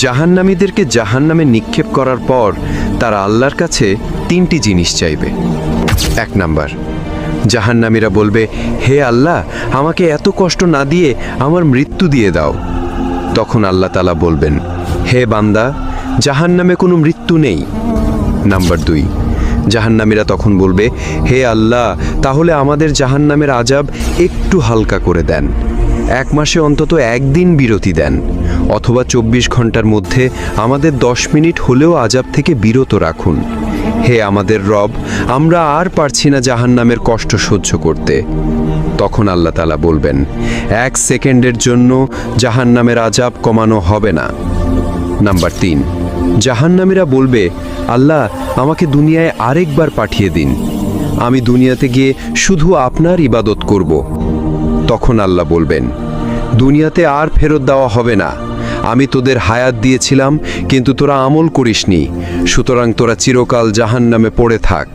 জাহান্নামীদেরকে জাহান্নামে নিক্ষেপ করার পর তারা আল্লাহর কাছে 3টি জিনিস চাইবে। 1 নাম্বার, জাহান্নামীরা বলবে, হে আল্লাহ, আমাকে এত কষ্ট না দিয়ে আমার মৃত্যু দিয়ে দাও। তখন আল্লাহ তাআলা বলবেন, হে বান্দা, জাহান্নামে কোনো মৃত্যু নেই। নাম্বার 2, জাহান্নামীরা তখন বলবে, হে আল্লাহ, তাহলে আমাদের জাহান্নামের আযাব একটু হালকা করে দেন, 1 মাসে অন্তত 1 দিন বিরতি দেন, অথবা 24 ঘন্টার মধ্যে আমাদের 10 মিনিট হলেও আযাব থেকে বিরত রাখুন। হে আমাদের রব, আমরা আর পারছি না জাহান্নামের কষ্ট সহ্য করতে। তখন আল্লাহ তাআলা বলবেন, 1 সেকেন্ডের জন্য জাহান্নামের আযাব কমানো হবে না। নাম্বার 3, জাহান্নামীরা বলবে, আল্লাহ, আমাকে দুনিয়ায় আরেকবার পাঠিয়ে দিন, আমি দুনিয়াতে গিয়ে শুধু আপনার ইবাদত করব। তখন আল্লাহ বলবেন, দুনিয়াতে আর ফেরত দেওয়া হবে না, আমি তোদের হায়াত দিয়েছিলাম কিন্তু তোরা আমল করিসনি, সুতরাং তোরা চিরকাল জাহান্নামে পড়ে থাক।